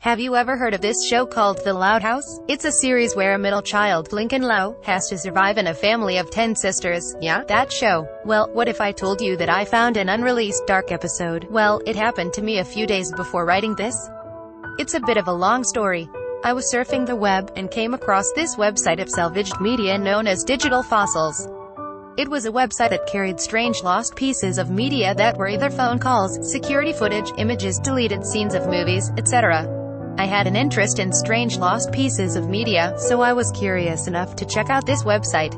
Have you ever heard of this show called The Loud House? It's a series where a middle child, Lincoln Lau, has to survive in a family of 10 sisters. Yeah, that show. Well, what if I told you that I found an unreleased dark episode? Well, it happened to me a few days before writing this. It's a bit of a long story. I was surfing the web, and came across this website of salvaged media known as Digital Fossils. It was a website that carried strange lost pieces of media that were either phone calls, security footage, images, deleted scenes of movies, etc. I had an interest in strange lost pieces of media, so I was curious enough to check out this website.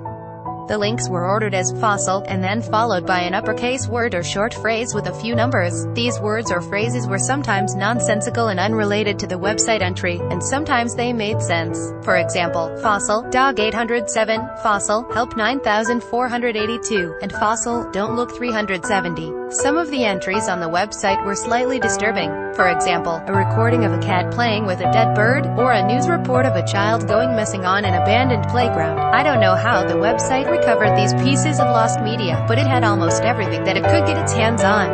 The links were ordered as fossil, and then followed by an uppercase word or short phrase with a few numbers. These words or phrases were sometimes nonsensical and unrelated to the website entry, and sometimes they made sense. For example, fossil, dog 807, fossil, help 9482, and fossil, don't look 370. Some of the entries on the website were slightly disturbing. For example, a recording of a cat playing with a dead bird, or a news report of a child going missing on an abandoned playground. I don't know how the website recovered these pieces of lost media, but it had almost everything that it could get its hands on.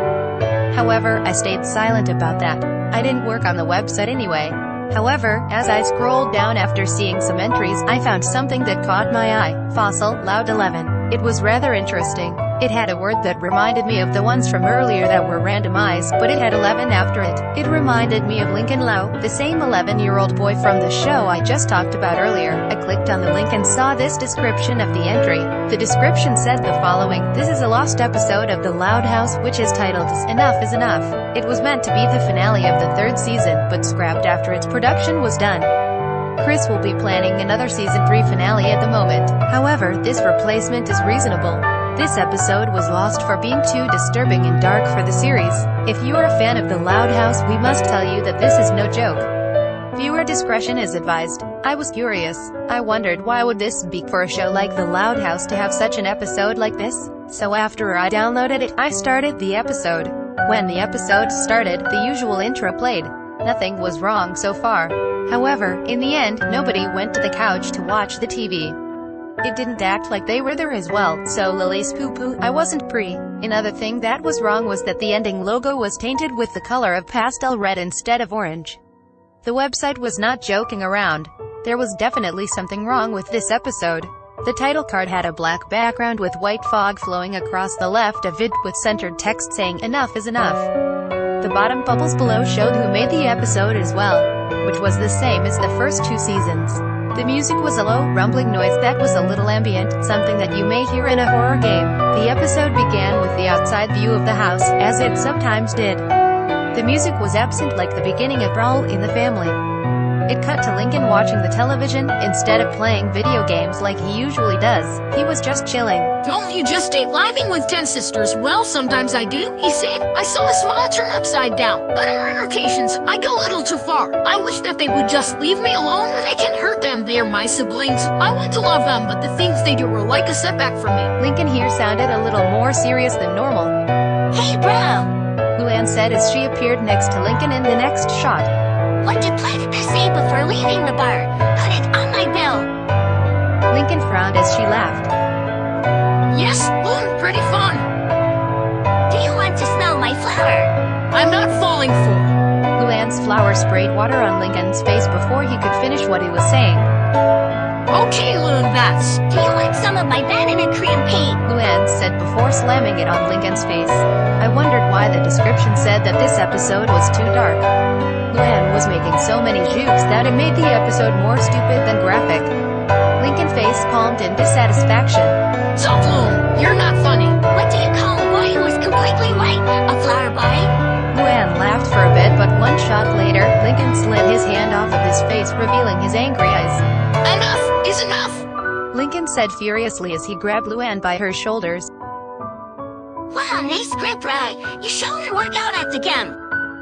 However, I stayed silent about that. I didn't work on the website anyway. However, as I scrolled down after seeing some entries, I found something that caught my eye. Fossil, loud 11. It was rather interesting. It had a word that reminded me of the ones from earlier that were randomized, but it had 11 after it. It reminded me of Lincoln Lau, the same 11-year-old boy from the show I just talked about earlier. I clicked on the link and saw this description of the entry. The description said the following: "This is a lost episode of The Loud House, which is titled Enough is Enough. It was meant to be the finale of the 3rd season, but scrapped after its production was done. Chris will be planning another season 3 finale at the moment. However, this replacement is reasonable. This episode was lost for being too disturbing and dark for the series. If you are a fan of The Loud House, we must tell you that this is no joke. Viewer discretion is advised." I was curious. I wondered why would this be for a show like The Loud House to have such an episode like this? So after I downloaded it, I started the episode. When the episode started, the usual intro played. Nothing was wrong so far. However, in the end, nobody went to the couch to watch the TV. It didn't act like they were there as well, so Lily's poo-poo, I wasn't pre. Another thing that was wrong was that the ending logo was tainted with the color of pastel red instead of orange. The website was not joking around. There was definitely something wrong with this episode. The title card had a black background with white fog flowing across the left of it, with centered text saying, "Enough is enough." The bottom bubbles below showed who made the episode as well, which was the same as the first 2 seasons. The music was a low, rumbling noise that was a little ambient, something that you may hear in a horror game. The episode began with the outside view of the house, as it sometimes did. The music was absent like the beginning of Brawl in the Family. It cut to Lincoln watching the television, instead of playing video games like he usually does. He was just chilling. "Don't you just stay living with 10 sisters?" "Well, sometimes I do," he said. "I saw a smile turn upside down, but on rare occasions, I go a little too far. I wish that they would just leave me alone. I can't hurt them. They're my siblings. I want to love them, but the things they do were like a setback for me." Lincoln here sounded a little more serious than normal. "Hey, bro," Luann said as she appeared next to Lincoln in the next shot. "what did Planet say before leaving the bar? Put it on my bill." Lincoln frowned as she laughed. "Yes, pretty fun. "Do you want to smell my flower?" I'm not falling for it." Luann's flower sprayed water on Lincoln's face before he could finish what he was saying. "Okay, Loon Bats. "Do you want some of my banana cream cake?" Luann said before slamming it on Lincoln's face. I wondered why the description said that this episode was too dark. Luann was making so many jokes that it made the episode more stupid than graphic. Lincoln's face calmed in dissatisfaction. "Stop, Loon. You're not funny." "What do you call a boy who is completely white? A flower boy?" Luann laughed for a bit, but one shot later, Lincoln slid his hand off of his face, revealing his angry eyes. "Enough is enough," Lincoln said furiously as he grabbed Luann by her shoulders. "Wow, nice grip, right? You sure work out at the gym."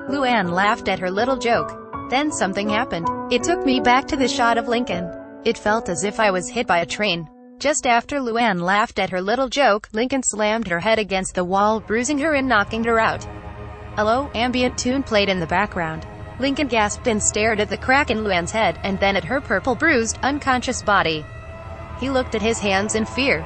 Luann laughed at her little joke. Then something happened. It took me back to the shot of Lincoln. It felt as if I was hit by a train. Just after Luann laughed at her little joke, Lincoln slammed her head against the wall, bruising her and knocking her out. A low, ambient tune played in the background. Lincoln gasped and stared at the crack in Luann's head, and then at her purple, bruised, unconscious body. He looked at his hands in fear.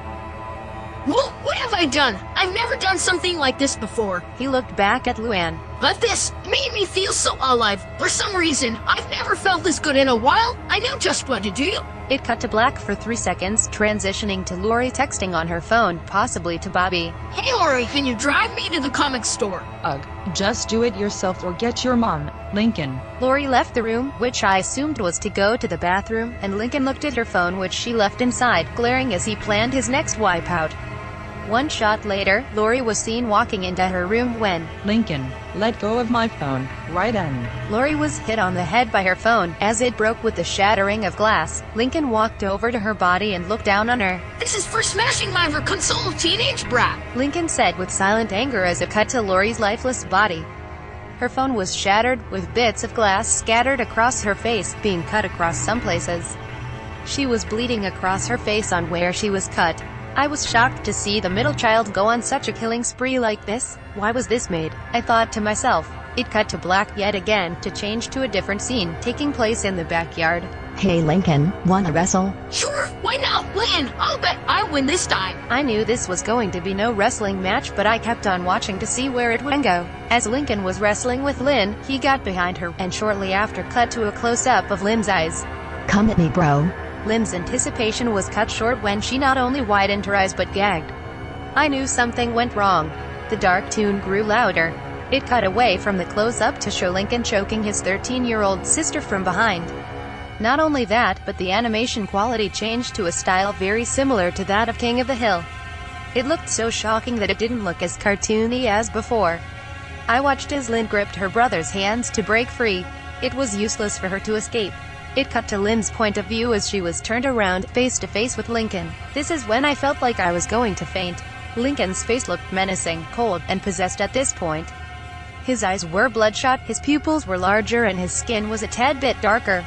What have I done? I've never done something like this before. He looked back at Luann. But this made me feel so alive. For some reason, I've never felt this good in a while. I knew just what to do. It cut to black for 3 seconds, transitioning to Lori texting on her phone, possibly to Bobby. Hey Lori, can you drive me to the comic store? Ugh, just do it yourself or get your mom, Lincoln. Lori left the room, which I assumed was to go to the bathroom, and Lincoln looked at her phone, which she left inside, glaring as he planned his next wipeout. One shot later, Lori was seen walking into her room when Lincoln, let go of my phone, right then. Lori was hit on the head by her phone, as it broke with the shattering of glass. Lincoln walked over to her body and looked down on her. This is for smashing my console, teenage brat. Lincoln said with silent anger as it cut to Lori's lifeless body. Her phone was shattered, with bits of glass scattered across her face, being cut across some places. She was bleeding across her face on where she was cut. I was shocked to see the middle child go on such a killing spree like this. Why was this made? I thought to myself. It cut to black yet again, to change to a different scene, taking place in the backyard. Hey Lincoln, wanna wrestle? Sure, why not win? I'll bet I win this time. I knew this was going to be no wrestling match, but I kept on watching to see where it would go. As Lincoln was wrestling with Lynn, he got behind her, and shortly after cut to a close-up of Lynn's eyes. Come at me, bro. Lynn's anticipation was cut short when she not only widened her eyes but gagged. I knew something went wrong. The dark tune grew louder. It cut away from the close-up to show Lincoln choking his 13-year-old sister from behind. Not only that, but the animation quality changed to a style very similar to that of King of the Hill. It looked so shocking that it didn't look as cartoony as before. I watched as Lynn gripped her brother's hands to break free. It was useless for her to escape. It cut to Lynn's point of view as she was turned around, face to face with Lincoln. This is when I felt like I was going to faint. Lincoln's face looked menacing, cold, and possessed at this point. His eyes were bloodshot, his pupils were larger, and his skin was a tad bit darker.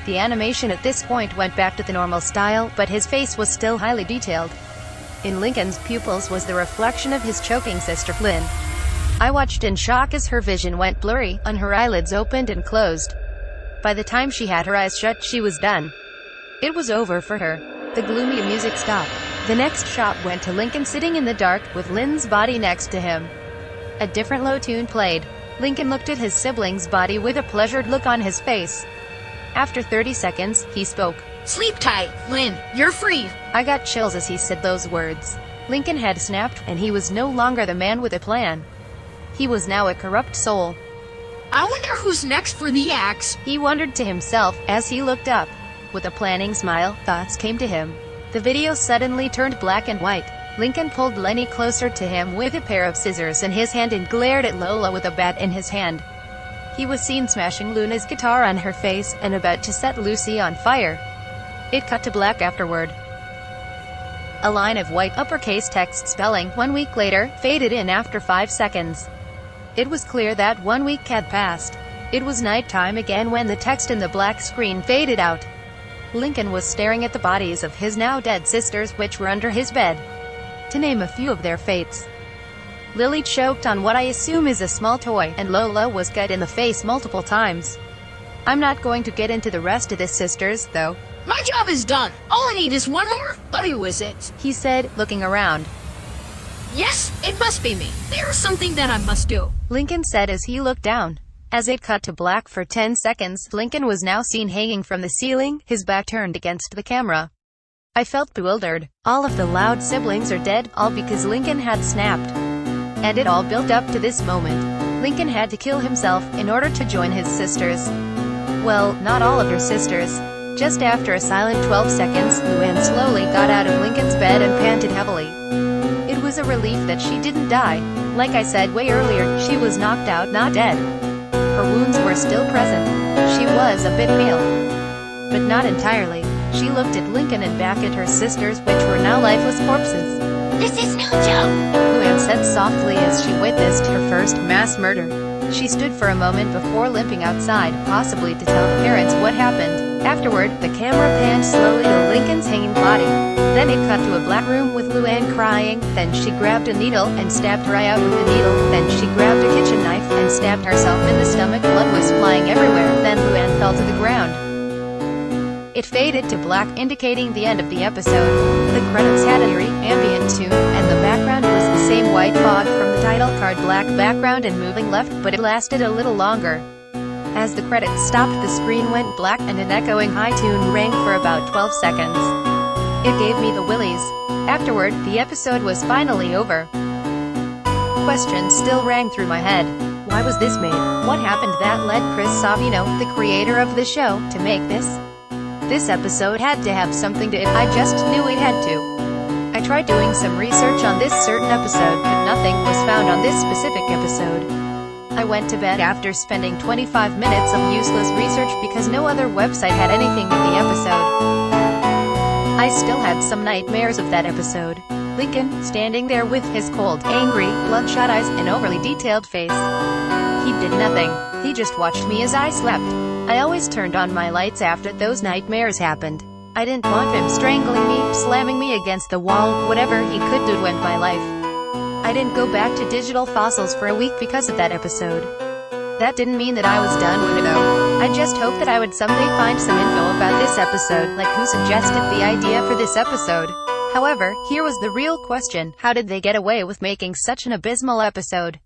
The animation at this point went back to the normal style, but his face was still highly detailed. In Lincoln's pupils was the reflection of his choking sister, Lynn. I watched in shock as her vision went blurry, and her eyelids opened and closed. By the time she had her eyes shut, she was done. It was over for her. The gloomy music stopped. The next shot went to Lincoln sitting in the dark, with Lynn's body next to him. A different low tune played. Lincoln looked at his sibling's body with a pleasured look on his face. After 30 seconds, he spoke. Sleep tight, Lynn. You're free. I got chills as he said those words. Lincoln had snapped, and he was no longer the man with a plan. He was now a corrupt soul. I wonder who's next for the axe. He wondered to himself, as he looked up. With a planning smile, thoughts came to him. The video suddenly turned black and white. Lincoln pulled Lenny closer to him with a pair of scissors in his hand and glared at Lola with a bat in his hand. He was seen smashing Luna's guitar on her face, and about to set Lucy on fire. It cut to black afterward. A line of white uppercase text spelling, 1 week later, faded in after 5 seconds. It was clear that 1 week had passed. It was nighttime again when the text in the black screen faded out. Lincoln was staring at the bodies of his now dead sisters, which were under his bed. To name a few of their fates. Lily choked on what I assume is a small toy, and Lola was cut in the face multiple times. I'm not going to get into the rest of the sisters, though. My job is done. All I need is one more. But who is it? He said, looking around. Yes, it must be me. There is something that I must do. Lincoln said as he looked down. As it cut to black for 10 seconds, Lincoln was now seen hanging from the ceiling, his back turned against the camera. I felt bewildered. All of the Loud siblings are dead, all because Lincoln had snapped. And it all built up to this moment. Lincoln had to kill himself, in order to join his sisters. Well, not all of her sisters. Just after a silent 12 seconds, Luann slowly got out of Lincoln's bed and panted heavily. It was a relief that she didn't die. Like I said way earlier, she was knocked out, not dead. Her wounds were still present. She was a bit pale. But not entirely. She looked at Lincoln and back at her sisters, which were now lifeless corpses. This is no joke. Luann said softly as she witnessed her first mass murder. She stood for a moment before limping outside, possibly to tell the parents what happened. Afterward, the camera panned slowly to Lincoln's hanging body. Then it cut to a black room with Luann crying. Then she grabbed a needle and stabbed her eye out with the needle. Then she grabbed a kitchen knife and stabbed herself in the stomach. Blood was flying everywhere. Then Luann fell to the ground. It faded to black, indicating the end of the episode. The credits had an eerie, ambient tune, and the background was the same white fog from the title card, black background and moving left, but it lasted a little longer. As the credits stopped, the screen went black, and an echoing high tune rang for about 12 seconds. It gave me the willies. Afterward, the episode was finally over. Questions still rang through my head. Why was this made? What happened that led Chris Savino, the creator of the show, to make this? This episode had to have something to it. I just knew it had to. I tried doing some research on this certain episode, but nothing was found on this specific episode. I went to bed after spending 25 minutes of useless research because no other website had anything with the episode. I still had some nightmares of that episode. Lincoln, standing there with his cold, angry, bloodshot eyes, and overly detailed face. He did nothing. He just watched me as I slept. I always turned on my lights after those nightmares happened. I didn't want him strangling me, slamming me against the wall, whatever he could do to end my life. I didn't go back to digital fossils for a week because of that episode. That didn't mean that I was done with it though. I just hoped that I would someday find some info about this episode, like who suggested the idea for this episode. However, here was the real question: how did they get away with making such an abysmal episode?